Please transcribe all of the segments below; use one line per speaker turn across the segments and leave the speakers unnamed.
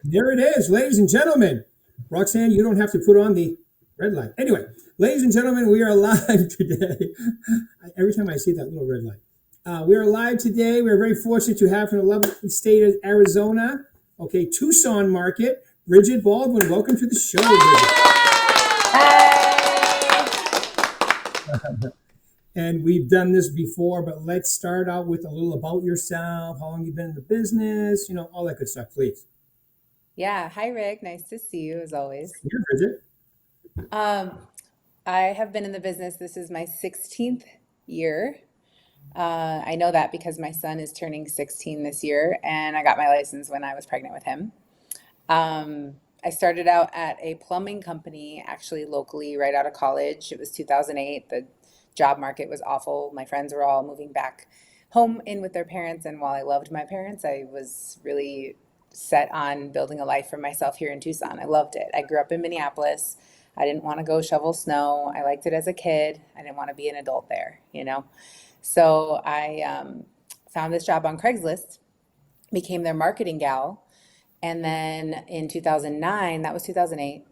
There it is, ladies and gentlemen. Roxanne, you don't have to put on the red light. Anyway, ladies and gentlemen, we are live today. Every time I see that little red light, we are live today. We are very fortunate to have from the lovely state of Arizona, okay, Tucson market, Bridgett Baldwin. Welcome to the show, Bridgett. And we've done this before, but let's start out with a little about yourself, how long you've been in the business, all that good stuff, please.
Yeah. Hi, Rick. Nice to see you as always.
Here, Bridgett.
Um, I have been in the business. This is my 16th year. I know that because my son is turning 16 this year, and I got my license when I was pregnant with him. I started out at a plumbing company, actually locally, right out of college. It was 2008. The job market was awful. My friends were all moving back home in with their parents, and while I loved my parents, I was really set on building a life for myself here in Tucson. I loved it. I grew up in Minneapolis. I didn't want to go shovel snow. I liked it as a kid. I didn't want to be an adult there, you know? So I found this job on Craigslist, became their marketing gal. And then in 2009, that was 2008,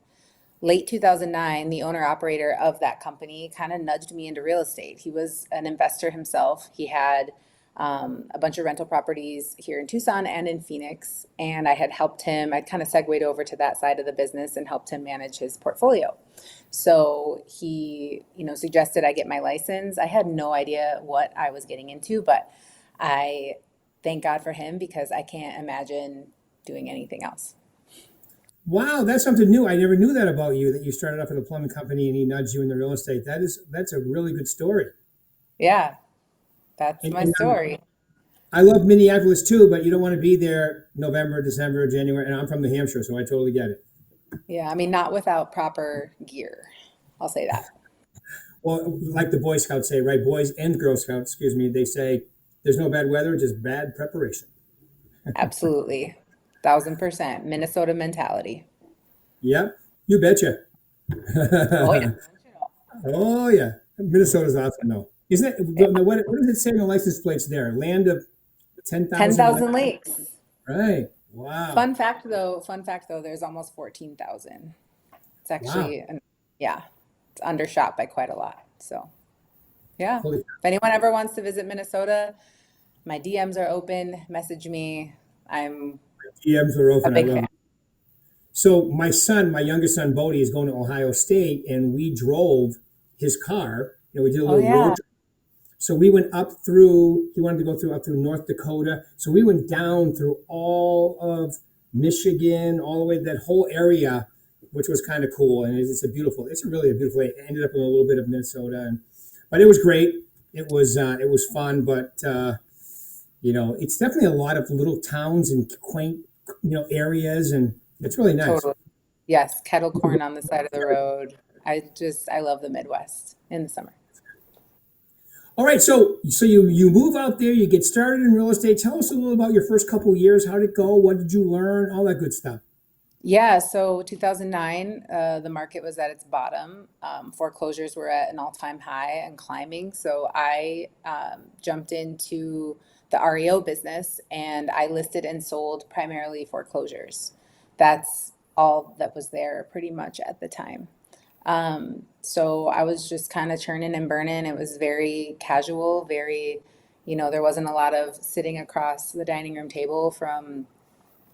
late 2009, the owner operator of that company kind of nudged me into real estate. He was an investor himself. He had a bunch of rental properties here in Tucson and in Phoenix. And I had helped him, I'd kind of segued over to that side of the business and helped him manage his portfolio. So he, suggested I get my license. I had no idea what I was getting into, but I thank God for him because I can't imagine doing anything else.
Wow, that's something new. I never knew that about you, that you started off at a plumbing company and he nudged you into real estate. That's a really good story.
Yeah, that's
And,
my
and
story.
I love Minneapolis too, but you don't want to be there November, December, January. And I'm from New Hampshire, so I totally get it.
Yeah, I mean, not without proper gear. I'll say that.
Well, like the Boy Scouts say, right? Boys and Girl Scouts, excuse me, they say there's no bad weather, just bad preparation.
Absolutely. 1000% Minnesota mentality.
Yep, you betcha.
Oh, yeah.
Oh yeah, Minnesota's awesome though. Isn't it?
Yeah.
What does it say on the license plates there? Land of 10,000 lakes.
10,000 lakes.
Right. Wow.
Fun fact though, there's almost 14,000. It's
Wow.
actually, yeah, it's undershot by quite a lot. So, yeah.
Holy
If anyone ever wants to visit Minnesota, my DMs are open. Message me. I'm
DMs are
a
open. I
big
love
fan.
it. So my son, my youngest son, Bodie, is going to Ohio State, and we drove his car. We did a
Oh,
little road
yeah.
trip. So we went up through. He wanted to go through up through North Dakota. So we went down through all of Michigan, all the way to that whole area, which was kind of cool. And it's really a beautiful. It ended up in a little bit of Minnesota, but it was great. It was fun, but it's definitely a lot of little towns and quaint areas, and it's really nice.
Totally. Yes, kettle corn on the side of the road. I love the Midwest in the summer.
All right, so you move out there, you get started in real estate. Tell us a little about your first couple of years. How did it go? What did you learn? All that good stuff.
Yeah, so 2009, the market was at its bottom. Foreclosures were at an all-time high and climbing. So I jumped into the REO business and I listed and sold primarily foreclosures. That's all that was there pretty much at the time. So I was just kind of churning and burning. It was very casual, there wasn't a lot of sitting across the dining room table from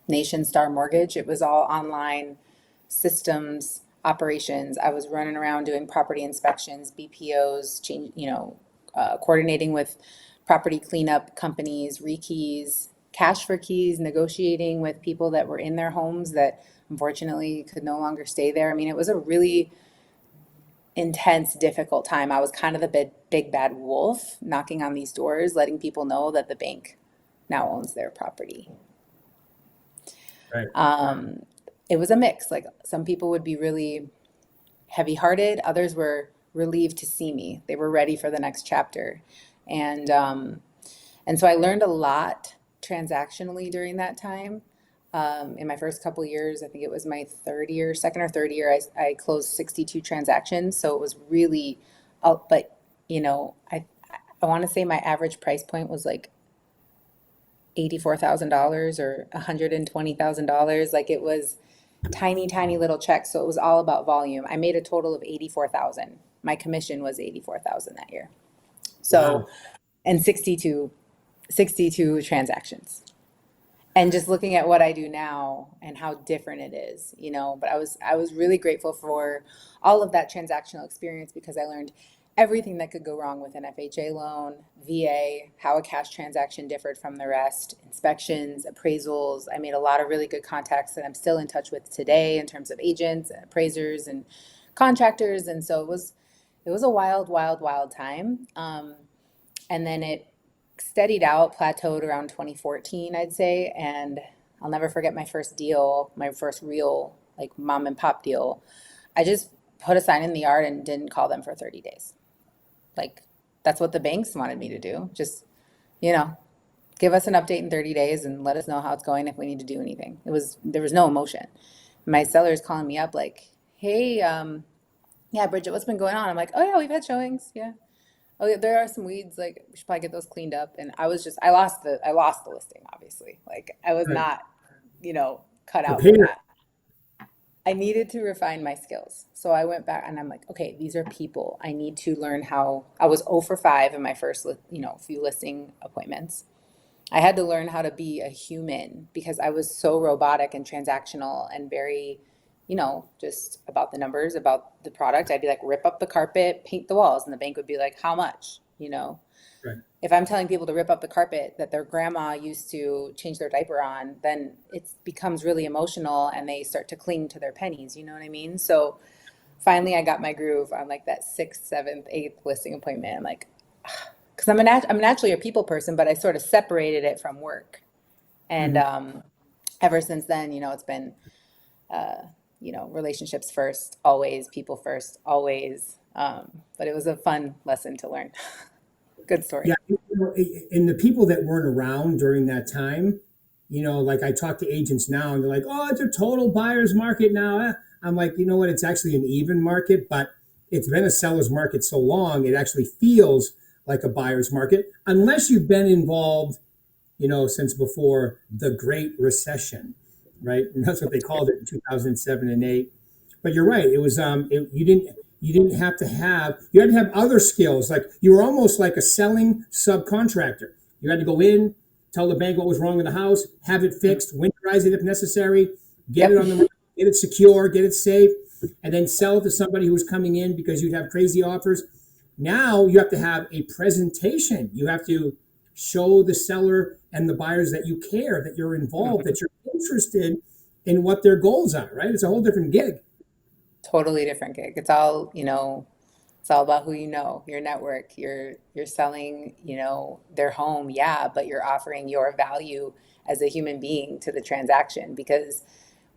Nation Star Mortgage. It was all online systems operations. I was running around doing property inspections, BPOs, coordinating with property cleanup companies, rekeys, cash for keys, negotiating with people that were in their homes that unfortunately could no longer stay there. I mean, it was a really intense, difficult time. I was kind of the big bad wolf knocking on these doors, letting people know that the bank now owns their property.
Right.
It was a mix. Like some people would be really heavy hearted, others were relieved to see me. They were ready for the next chapter. And and so I learned a lot transactionally during that time. In my first couple of years, I think it was my third year, second or third year, I closed 62 transactions. So it was really, but I want to say my average price point was like $84,000 or $120,000. Like it was tiny, tiny little checks. So it was all about volume. I made a total of 84,000. My commission was 84,000 that year. So,
Wow.
and 62 transactions. And just looking at what I do now and how different it is, but I was really grateful for all of that transactional experience because I learned everything that could go wrong with an FHA loan, VA, how a cash transaction differed from the rest, inspections, appraisals. I made a lot of really good contacts that I'm still in touch with today in terms of agents and appraisers and contractors. And so it was a wild, wild, wild time. And then it steadied out, plateaued around 2014, I'd say. And I'll never forget my first deal, my first real like mom and pop deal. I just put a sign in the yard and didn't call them for 30 days. Like that's what the banks wanted me to do. Just, you know, give us an update in 30 days and let us know how it's going if we need to do anything. There was no emotion. My seller's calling me up like, hey, yeah, Bridget, what's been going on? I'm like, oh yeah, we've had showings. Yeah. Oh, yeah, there are some weeds. Like we should probably get those cleaned up. And I lost the listing, obviously. Like I was
Right.
not, cut out for
Prepared.
that. I needed to refine my skills. So I went back and I'm like, okay, these are people. I need to learn how I was 0 for 5 in my first, few listing appointments. I had to learn how to be a human because I was so robotic and transactional and very, just about the numbers, about the product. I'd be like, rip up the carpet, paint the walls. And the bank would be like, how much?
Right.
If I'm telling people to rip up the carpet that their grandma used to change their diaper on, then it becomes really emotional and they start to cling to their pennies. You know what I mean? So finally, I got my groove on like that sixth, seventh, eighth listing appointment. I'm like, because I'm naturally a people person, but I sort of separated it from work. And
Mhm.
ever since then, it's been, relationships first, always, people first, always. But it was a fun lesson to learn. Good story.
Yeah, and the people that weren't around during that time, like I talk to agents now, and they're like, "Oh, it's a total buyer's market now." I'm like, you know what? It's actually an even market, but it's been a seller's market so long, it actually feels like a buyer's market, unless you've been involved, since before the Great Recession, right? And that's what they called it in 2007 and 8. But you're right. It was you didn't have to have you had to have other skills. Like you were almost like a selling subcontractor. You had to go in, tell the bank what was wrong with the house, have it fixed, winterize it if necessary, get it
Yep.
on the market, get it secure, get it safe, and then sell it to somebody who was coming in because you'd have crazy offers. Now you have to have a presentation. You have to show the seller and the buyers that you care, that you're involved,
Mhm.
that you're interested in what their goals are, right? It's a whole different gig.
Totally different gig. It's all about who you know, your network. You're selling, their home, yeah, but you're offering your value as a human being to the transaction because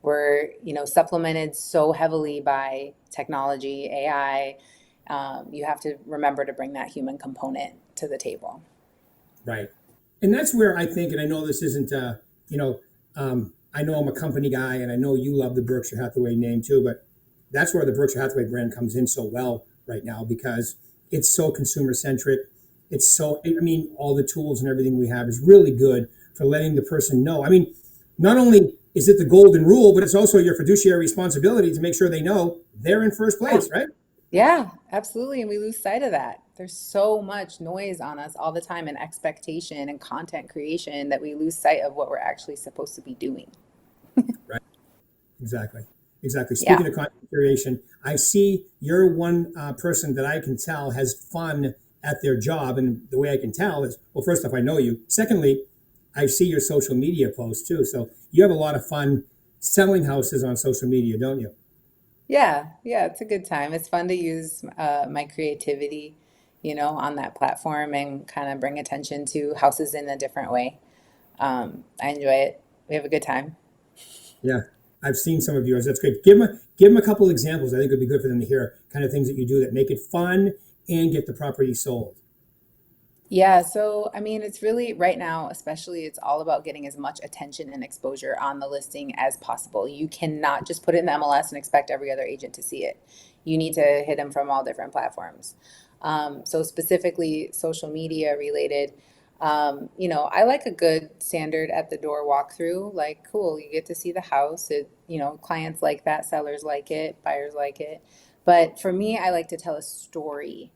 we're, supplemented so heavily by technology, AI. You have to remember to bring that human component to the table.
Right. And that's where I think, and I know this isn't, I know I'm a company guy and I know you love the Berkshire Hathaway name too, but that's where the Berkshire Hathaway brand comes in so well right now because it's so consumer centric. I mean, all the tools and everything we have is really good for letting the person know. I mean, not only is it the golden rule, but it's also your fiduciary responsibility to make sure they know they're in first
Yeah.
place, right?
Yeah, absolutely. And we lose sight of that. There's so much noise on us all the time and expectation and content creation that we lose sight of what we're actually supposed to be doing.
Right. Exactly. Exactly.
Yeah.
Speaking of content creation, I see you're one person that I can tell has fun at their job. And the way I can tell is, well, first off, I know you. Secondly, I see your social media posts too. So you have a lot of fun selling houses on social media, don't you?
Yeah. Yeah. It's a good time. It's fun to use my creativity, on that platform and kind of bring attention to houses in a different way. I enjoy it. We have a good time.
Yeah. I've seen some of yours. That's great. Give them a couple examples. I think it'd be good for them to hear kind of things that you do that make it fun and get the property sold.
Yeah, so I mean, it's really right now, especially, it's all about getting as much attention and exposure on the listing as possible. You cannot just put it in the MLS and expect every other agent to see it. You need to hit them from all different platforms. So specifically social media related, I like a good standard at the door walkthrough. Like, cool, you get to see the house. Clients like that, sellers like it, buyers like it. But for me, I like to tell a story,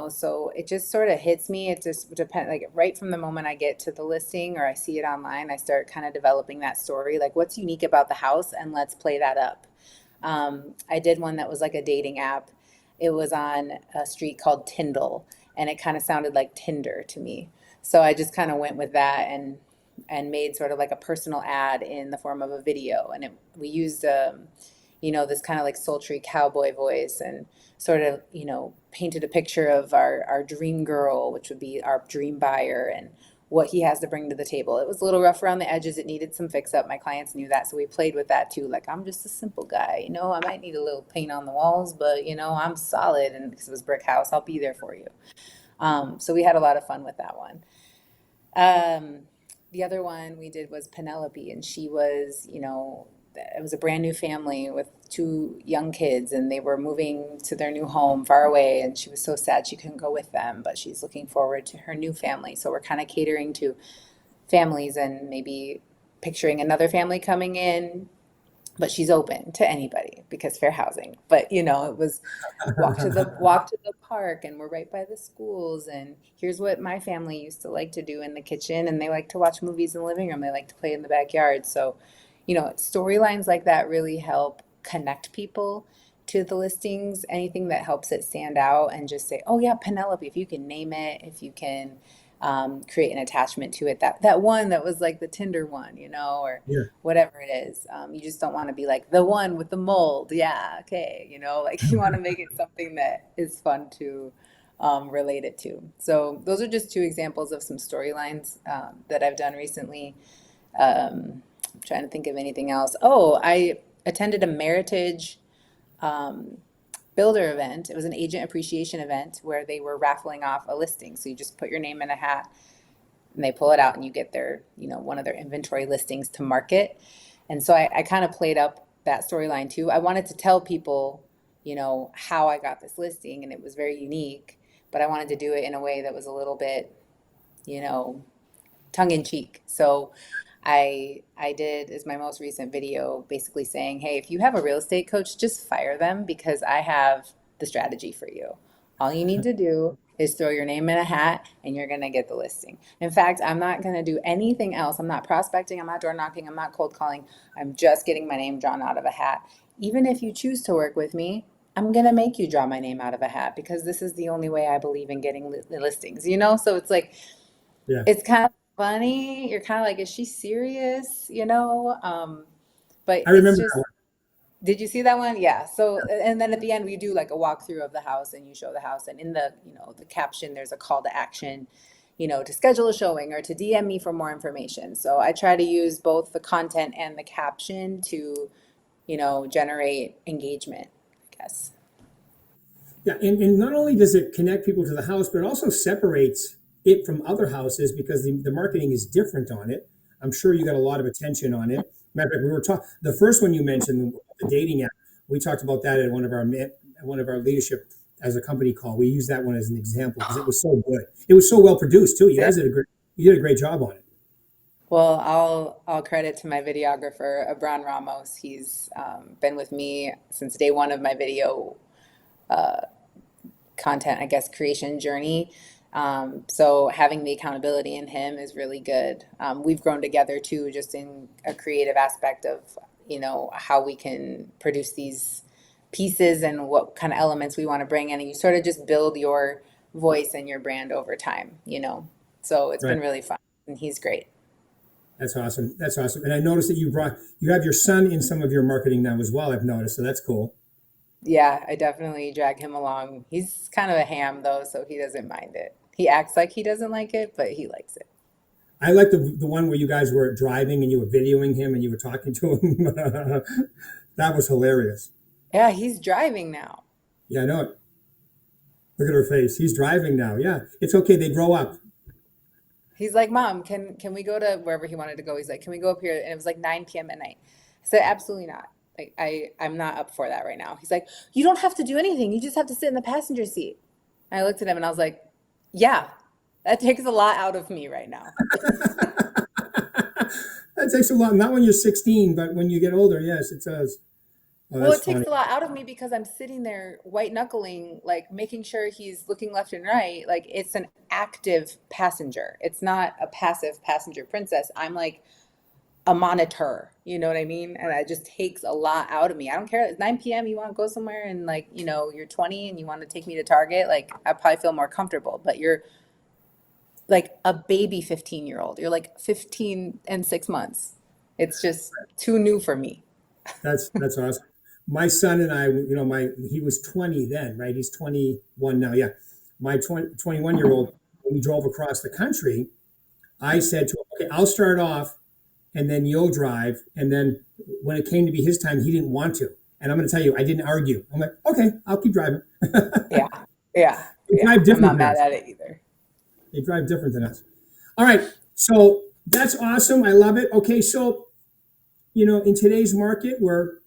so it just sort of hits me. It just depends, like right from the moment I get to the listing or I see it online, I start kind of developing that story. Like, what's unique about the house? And let's play that up. I did one that was like a dating app. It was on a street called Tyndall, and it kind of sounded like Tinder to me. So I just kind of went with that and made sort of like a personal ad in the form of a video, and we used this kind of like sultry cowboy voice and sort of painted a picture of our dream girl, which would be our dream buyer, and what he has to bring to the table. It was a little rough around the edges. It needed some fix up. My clients knew that. So we played with that too. Like, I'm just a simple guy. I might need a little paint on the walls, but I'm solid. And because it was brick house, I'll be there for you. So we had a lot of fun with that one. The other one we did was Penelope, and she was, it was a brand new family with two young kids, and they were moving to their new home far away, and she was so sad she couldn't go with them, but she's looking forward to her new family. So we're kind of catering to families and maybe picturing another family coming in, but she's open to anybody because fair housing. But it was walk to the park, and we're right by the schools, and here's what my family used to like to do in the kitchen, and they like to watch movies in the living room, they like to play in the backyard. So storylines like that really help connect people to the listings. Anything that helps it stand out, and just say, oh yeah, Penelope, if you can name it, if you can create an attachment to it, that one that was like the Tinder one, or
Yeah.
whatever it is. You just don't want to be like the one with the mold. Yeah, okay. Like you want to make it something that is fun to relate it to. So those are just two examples of some storylines that I've done recently. I'm trying to think of anything else. Oh, I attended a Meritage builder event. It was an agent appreciation event where they were raffling off a listing. So you just put your name in a hat, and they pull it out, and you get their, one of their inventory listings to market. And so I kind of played up that storyline too. I wanted to tell people, how I got this listing, and it was very unique, but I wanted to do it in a way that was a little bit, you know, tongue in cheek. So I did as my most recent video basically saying, hey, if you have a real estate coach, just fire them because I have the strategy for you. All you need to do is throw your name in a hat and you're going to get the listing. In fact, I'm not going to do anything else. I'm not prospecting. I'm not door knocking. I'm not cold calling. I'm just getting my name drawn out of a hat. Even if you choose to work with me, I'm going to make you draw my name out of a hat because this is the only way I believe in getting listings. So it's like,
Yeah.
it's kind of funny. You're kind of like, is she serious? But
I
it's
remember
just,
that
did you see that one? Yeah. So, and then at the end, we do like a walkthrough of the house and you show the house. And in the caption, there's a call to action, to schedule a showing or to DM me for more information. So I try to use both the content and the caption to, generate engagement, I guess.
Yeah, and not only does it connect people to the house, but it also separates it from other houses because the marketing is different on it. I'm sure you got a lot of attention on it. Matter of fact, we were talking the first one you mentioned, the dating app. We talked about that at one of our leadership as a company call. We used that one as an example because it was so good. It was so well produced too. You did a great job on it.
Well, I'll credit to my videographer, Abran Ramos. He's been with me since day one of my video content, I guess, creation journey. So having the accountability in him is really good. We've grown together too, just in a creative aspect of, how we can produce these pieces and what kind of elements we want to bring in. And you sort of just build your voice and your brand over time. So it's
Right.
been really fun and he's great.
That's awesome. That's awesome. And I noticed that you have your son in some of your marketing now as well. I've noticed, so that's cool.
Yeah, I definitely drag him along. He's kind of a ham though, so he doesn't mind it. He acts like he doesn't like it, but he likes it.
I like the one where you guys were driving and you were videoing him and you were talking to him. That was hilarious.
Yeah, he's driving now.
Yeah, I know it. Look at her face. He's driving now. Yeah, it's okay. They grow up.
He's like, Mom, can we go to wherever he wanted to go? He's like, can we go up here? And it was like 9 p.m. at night. I said, absolutely not. Like I'm not up for that right now. He's like, you don't have to do anything. You just have to sit in the passenger seat. And I looked at him and I was like, yeah. That takes a lot out of me right now.
That takes a lot. Not when you're 16, but when you get older, yes, it does. Oh,
Well,
that's
it
funny.
takes a lot out of me because I'm sitting there white knuckling, like making sure he's looking left and right. Like it's an active passenger. It's not a passive passenger princess. I'm like a monitor, you know what I mean? And it just takes a lot out of me. I don't care. It's 9 p.m. You want to go somewhere and like, you're 20 and you want to take me to Target, like I probably feel more comfortable, but you're like a baby 15-year-old. You're like 15 and 6 months. It's just too new for me.
That's awesome. My son and I, he was 20 then, right? He's 21 now. Yeah. My 21-year-old, when we drove across the country, I said to him, okay, I'll start off and then you'll drive. And then when it came to be his time, he didn't want to. And I'm going to tell you, I didn't argue. I'm like, okay, I'll keep driving.
Yeah. Yeah.
They
Yeah.
drive
I'm
different
not
than
mad
us.
at it either.
They drive different than us. All right. So that's awesome. I love it. Okay. So, in today's market where,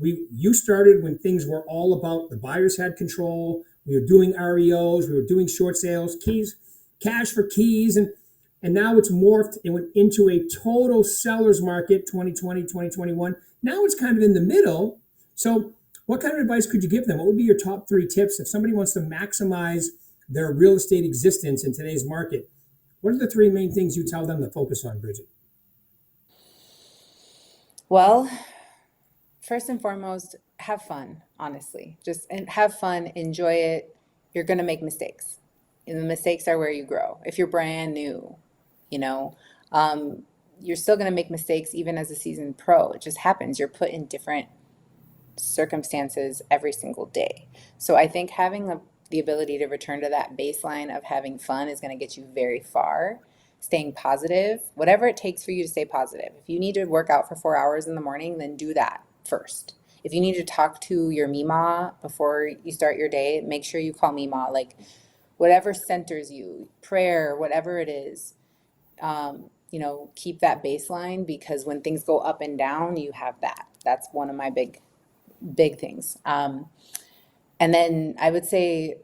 you started when things were all about the buyers had control. We were doing REOs, we were doing short sales, keys, cash for keys. And now it's morphed and went into a total seller's market, 2020, 2021. Now it's kind of in the middle. So what kind of advice could you give them? What would be your top 3 tips if somebody wants to maximize their real estate existence in today's market? What are the 3 main things you tell them to focus on, Bridgett?
Well, first and foremost, have fun, honestly. Just and have fun, enjoy it. You're going to make mistakes. And the mistakes are where you grow. If you're brand new, you know, um, you're still going to make mistakes even as a seasoned pro. It just happens. You're put in different circumstances every single day. So I think having the ability to return to that baseline of having fun is going to get you very far. Staying positive, whatever it takes for you to stay positive. If you need to work out for 4 hours in the morning, then do that first. If you need to talk to your Mima before you start your day, make sure you call Mima. Like whatever centers you, prayer, whatever it is, keep that baseline because when things go up and down, you have that. That's one of my big things. And then I would say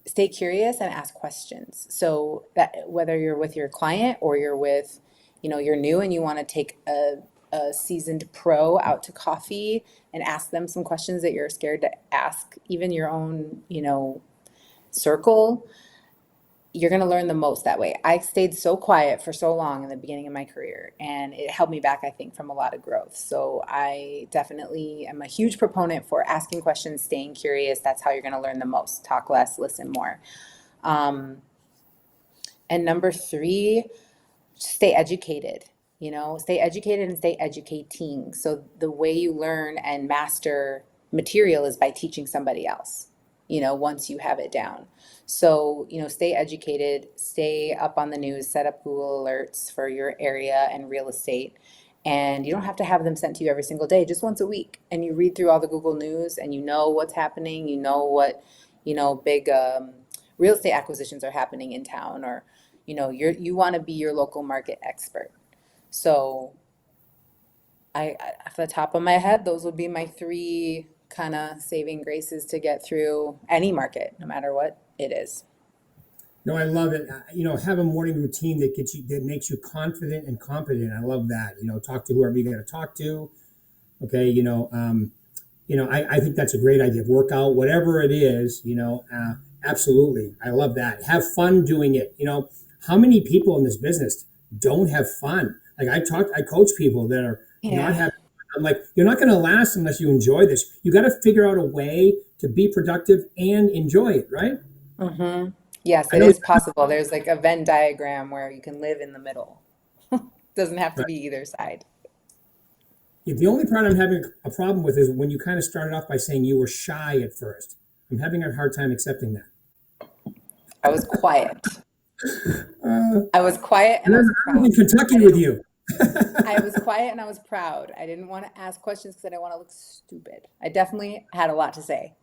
stay curious and ask questions. So that whether you're with your client or you're with, you're new and you want to take a seasoned pro out to coffee and ask them some questions that you're scared to ask, even your own, circle, you're going to learn the most that way. I stayed so quiet for so long in the beginning of my career, and it held me back, I think, from a lot of growth. So I definitely am a huge proponent for asking questions, staying curious. That's how you're going to learn the most. Talk less, listen more. Um, and number 3, stay educated. Stay educated and stay educating. So the way you learn and master material is by teaching somebody else, once you have it down. So, stay educated, stay up on the news, set up Google alerts for your area and real estate. And you don't have to have them sent to you every single day, just once a week. And you read through all the Google News and you know what's happening, you know what, big real estate acquisitions are happening in town, or you want to be your local market expert. So off the top of my head, those would be my 3 kind of saving graces to get through any market, no matter what it is.
No, I love it. Have a morning routine that makes you confident and competent. I love that. Talk to whoever you're going to talk to. Okay. I think that's a great idea. Work out, whatever it is, absolutely. I love that. Have fun doing it. How many people in this business don't have fun? Like I coach people that are not
Yeah.
having fun. I'm like, you're not going to last unless you enjoy this. You got to figure out a way to be productive and enjoy it, right?
Mm-hmm. Yes,
I
it
know.
is possible. There's like a Venn diagram where you can live in the middle. Doesn't have to
Right.
be either side.
Yeah, the only part I'm having a problem with is when you kind of started off by saying you were shy at first. I'm having a hard time accepting that.
I was quiet.
Uh,
I was quiet and I
and
was
I live
proud.
in Kentucky
I
with
didn't,
you.
I was quiet and I was proud. I didn't want to ask questions because I didn't want to look stupid. I definitely had a lot to say.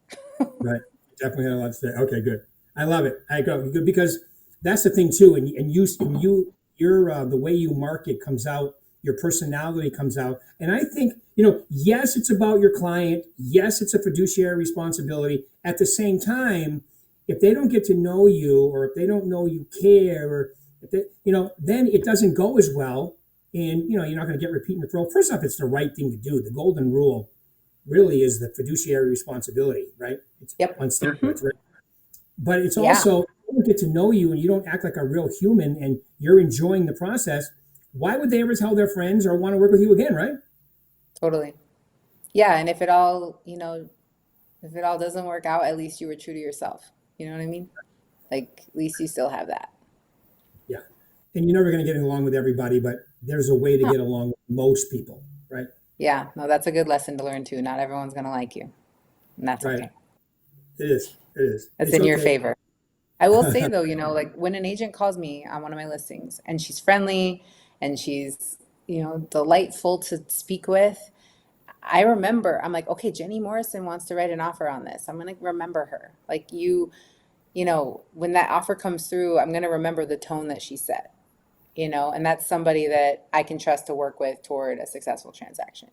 Right. Definitely had a lot to say. Okay, good. I love it. I go good because that's the thing too. And the way you market comes out, your personality comes out. And I think, yes, it's about your client. Yes, it's a fiduciary responsibility. At the same time, if they don't get to know you, or if they don't know you care, or if they, then it doesn't go as well. And, you're not going to get repeat referral. First off, it's the right thing to do. The golden rule really is the fiduciary responsibility, right? It's
Yep.
on steroids, right? But it's
Yeah,
also, they don't get to know you and you don't act like a real human and you're enjoying the process. Why would they ever tell their friends or want to work with you again, right?
totally. Yeah, and if it all, if it all doesn't work out, at least you were true to yourself. You know what I mean? Like, at least you still have that.
Yeah. And you're never going to get along with everybody, but there's a way to get along with most people, right?
Yeah, no, that's a good lesson to learn too. Not everyone's gonna like you, and that's
Right.
okay.
It is. It is.
It's
It's
in your
okay.
favor. I will say though, like when an agent calls me on one of my listings and she's friendly and she's, delightful to speak with, I remember, I'm like, okay, Jenny Morrison wants to write an offer on this. I'm gonna remember her. Like when that offer comes through, I'm gonna remember the tone that she set. And that's somebody that I can trust to work with toward a successful transaction.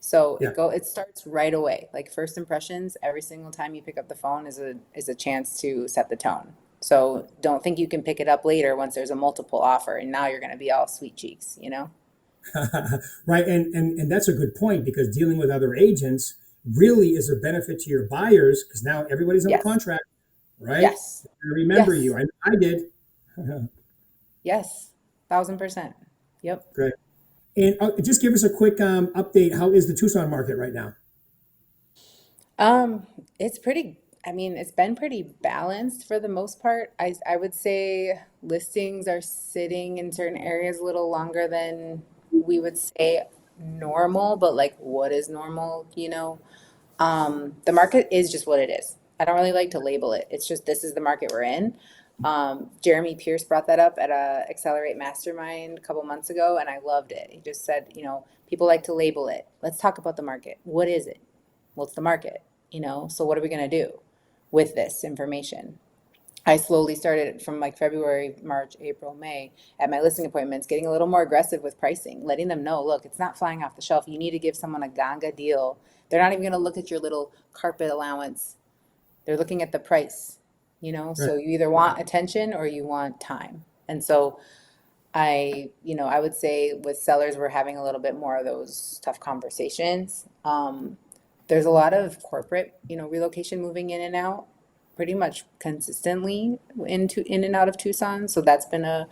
So
Yeah.
it starts right away. Like first impressions, every single time you pick up the phone is a chance to set the tone. So don't think you can pick it up later once there's a multiple offer and now you're going to be all sweet cheeks.
Right. And that's a good point, because dealing with other agents really is a benefit to your buyers, because now everybody's under
Yes.
contract, right?
Yes.
I remember
Yes.
you. I did.
Yes. 1,000%. Yep.
Great. And just give us a quick update. How is the Tucson market right now?
It's it's been pretty balanced for the most part. I would say listings are sitting in certain areas a little longer than we would say normal, but like what is normal? The market is just what it is. I don't really like to label it. It's just this is the market we're in. Jeremy Pierce brought that up at a Accelerate Mastermind a couple months ago, and I loved it. He just said, people like to label it. Let's talk about the market. What is it? Well, it's the market, So what are we going to do with this information? I slowly started from like February, March, April, May at my listing appointments, getting a little more aggressive with pricing, letting them know, look, it's not flying off the shelf. You need to give someone a ganga deal. They're not even going to look at your little carpet allowance. They're looking at the price.
Right.
So you either want attention or you want time. And so I would say with sellers, we're having a little bit more of those tough conversations. There's a lot of corporate, relocation moving in and out pretty much consistently in and out of Tucson. So that's been a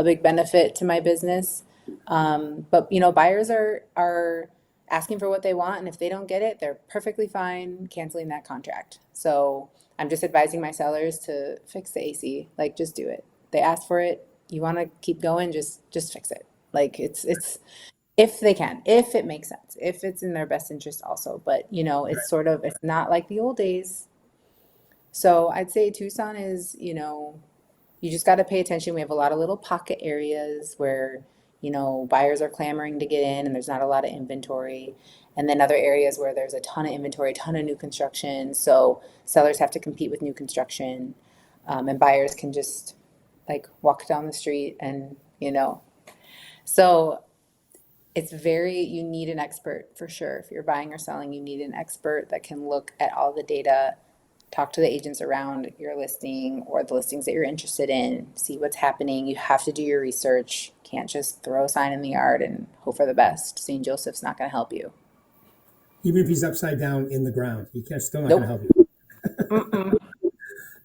big benefit to my business. But buyers are asking for what they want, and if they don't get it, they're perfectly fine canceling that contract. So I'm just advising my sellers to fix the AC. Like, just do it. They asked for it. You want to keep going, just fix it. Like it's if they can, if it makes sense, if it's in their best interest also. But it's not like the old days. So I'd say Tucson is, you just got to pay attention. We have a lot of little pocket areas where, buyers are clamoring to get in and there's not a lot of inventory. And then other areas where there's a ton of inventory, a ton of new construction. So sellers have to compete with new construction, and buyers can just like walk down the street and. So you need an expert for sure. If you're buying or selling, you need an expert that can look at all the data, talk to the agents around your listing or the listings that you're interested in, see what's happening. You have to do your research. Can't just throw a sign in the yard and hope for the best. St. Joseph's not going to help you.
Even if he's upside down in the ground, he can't still not going to
Nope.
help you.
Mm-mm.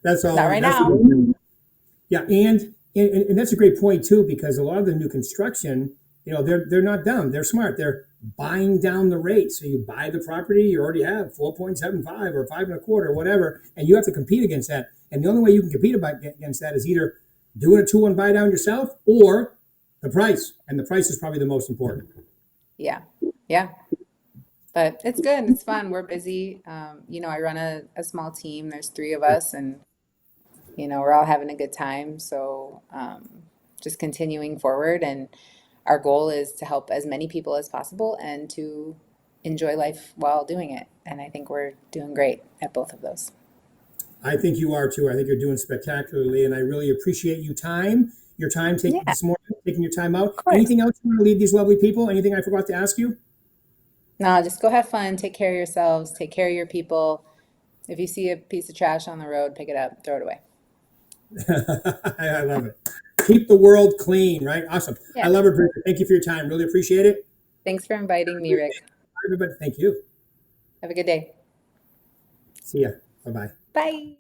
That's all.
Not right
That's
now.
Yeah, and that's a great point too, because a lot of the new construction, they're not dumb. They're smart. They're buying down the rate. So you buy the property, you already have 4.75 or 5.25 or whatever, and you have to compete against that. And the only way you can compete against that is either doing a 2-1 buy down yourself or the price. And the price is probably the most important.
Yeah. Yeah. But it's good. It's fun. We're busy. I run a small team. There's three of us, and we're all having a good time. So just continuing forward. And our goal is to help as many people as possible and to enjoy life while doing it. And I think we're doing great at both of those.
I think you are too. I think you're doing spectacularly, and I really appreciate your time
Yeah,
this morning, taking your time out.
of course.
Anything else you want to leave these lovely people? Anything I forgot to ask you?
No, just go have fun. Take care of yourselves. Take care of your people. If you see a piece of trash on the road, pick it up, throw it away.
I love it. Keep the world clean, right? Awesome. I
Yeah.
love it, Bridget. Thank you for your time. Really appreciate it.
Thanks for inviting me, Rick.
Everybody, thank you.
Have a good day.
See ya. Bye-bye.
Bye.